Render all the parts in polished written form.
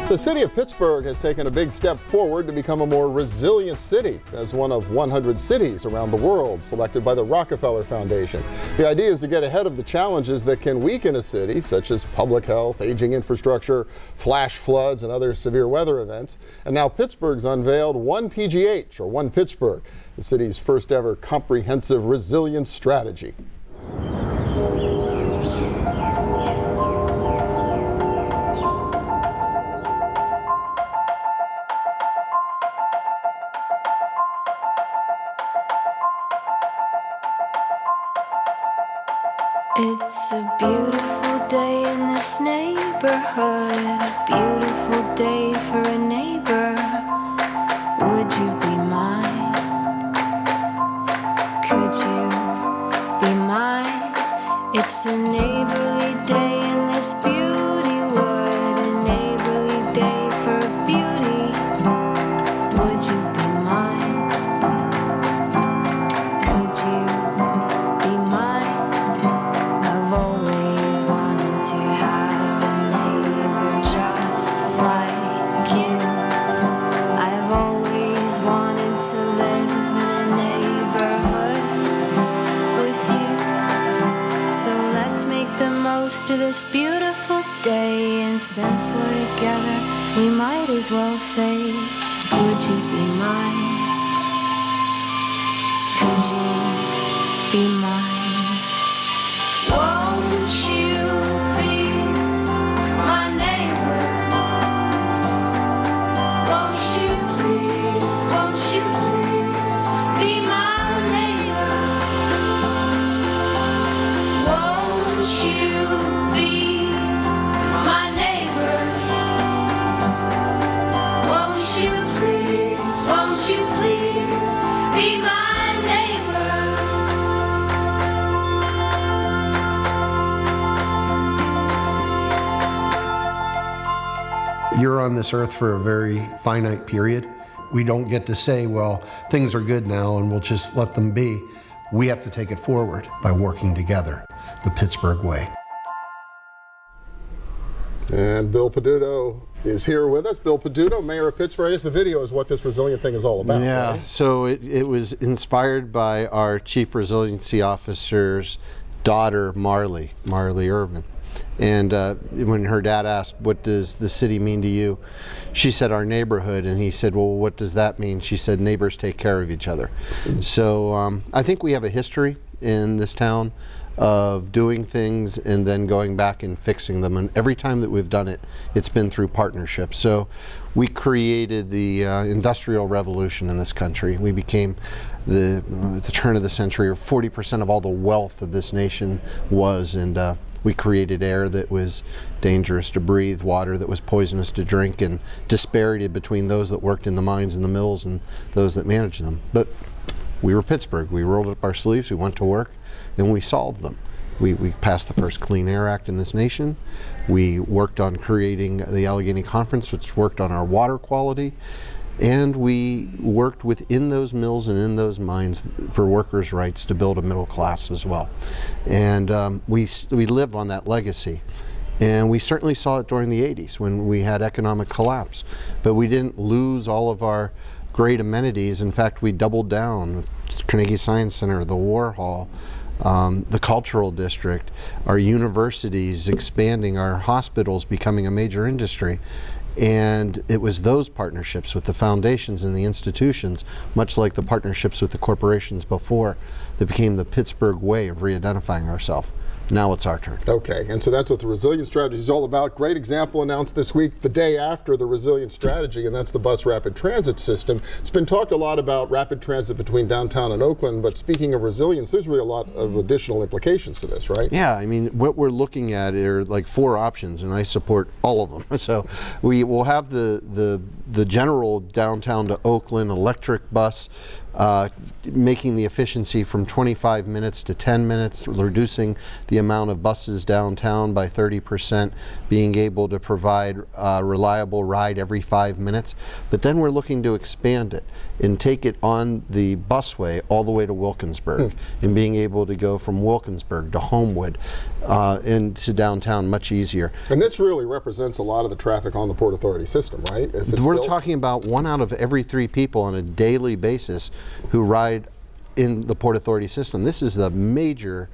The city of Pittsburgh has taken a big step forward to become a more resilient city as one of 100 cities around the world selected by the Rockefeller Foundation. The idea is to get ahead of the challenges that can weaken a city, such as public health, aging infrastructure, flash floods, and other severe weather events. And now Pittsburgh's unveiled OnePGH, or One Pittsburgh, the city's first ever comprehensive resilience strategy. It's a beautiful day in this neighborhood, a beautiful day for a neighbor. Would you be mine? Could you be mine? It's a neighborly day in this beauty wood, a neighborly day for a beauty. Would you be mine? Could you be mine? I've always wanted to have a neighbor just like you. I've always wanted to live in a neighborhood with you. So let's make the most of this beautiful day, and since we're together, we might as well say, would you be mine? Could you be mine? Won't you be my neighbor? Won't you please be my neighbor? Won't you be my neighbor? Won't you please be my neighbor? You're on this earth for a very finite period. We don't get to say, well, things are good now and we'll just let them be. We have to take it forward by working together, the Pittsburgh way. And Bill Peduto is here with us. Bill Peduto, Mayor of Pittsburgh. I guess the video is what this resilient thing is all about. Yeah, right? so it was inspired by our Chief Resiliency Officer's daughter, Marley Irvin. And when her dad asked, what does the city mean to you? She said, our neighborhood. And he said, well, what does that mean? She said, neighbors take care of each other. So I think we have a history in this town of doing things and then going back and fixing them. And every time that we've done it, it's been through partnership. So we created the Industrial Revolution in this country. We became, at the turn of the century, or 40% of all the wealth of this nation was, and we created air that was dangerous to breathe, water that was poisonous to drink, and disparity between those that worked in the mines and the mills and those that managed them. But we were Pittsburgh. We rolled up our sleeves, we went to work, and we solved them. We passed the first Clean Air Act in this nation. We worked on creating the Allegheny Conference, which worked on our water quality. And we worked within those mills and in those mines for workers' rights to build a middle class as well. And we live on that legacy. And we certainly saw it during the 80s when we had economic collapse. But we didn't lose all of our great amenities. In fact, we doubled down with Carnegie Science Center, the War Hall, the cultural district, our universities expanding, our hospitals becoming a major industry. And it was those partnerships with the foundations and the institutions, much like the partnerships with the corporations before, that became the Pittsburgh way of re-identifying ourselves. Now it's our turn. Okay, and so that's what the resilience strategy is all about. Great example announced this week, the day after the resilience strategy, and that's the bus rapid transit system. It's been talked a lot about rapid transit between downtown and Oakland, but speaking of resilience, there's really a lot of additional implications to this, right? Yeah, I mean, what we're looking at are like 4 options, and I support all of them. So we will have the general downtown to Oakland electric bus, making the efficiency from 25 minutes to 10 minutes, reducing the amount of buses downtown by 30%, being able to provide a reliable ride every 5 minutes. But then we're looking to expand it and take it on the busway all the way to Wilkinsburg, and being able to go from Wilkinsburg to Homewood into downtown much easier. And this really represents a lot of the traffic on the Port Authority system, right? If it's We're built. talking about 1 out of every 3 people on a daily basis who ride in the Port Authority system. This is the major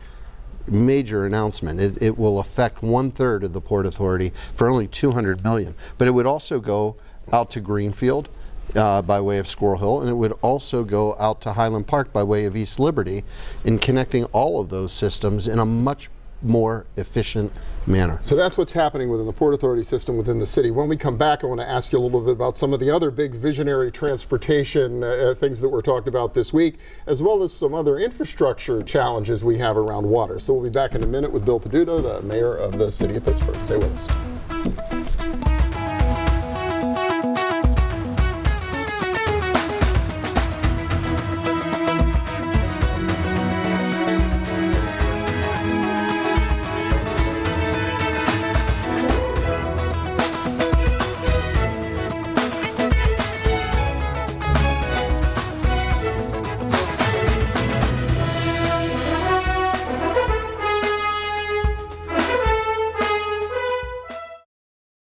announcement. It will affect 1/3 of the Port Authority for only $200 million. But it would also go out to Greenfield by way of Squirrel Hill, and it would also go out to Highland Park by way of East Liberty, in connecting all of those systems in a much more efficient manner. So that's what's happening within the Port Authority system within the city. When we come back, I want to ask you a little bit about some of the other big visionary transportation things that were talked about this week, as well as some other infrastructure challenges we have around water. So we'll be back in a minute with Bill Peduto, the mayor of the city of Pittsburgh. Stay with us.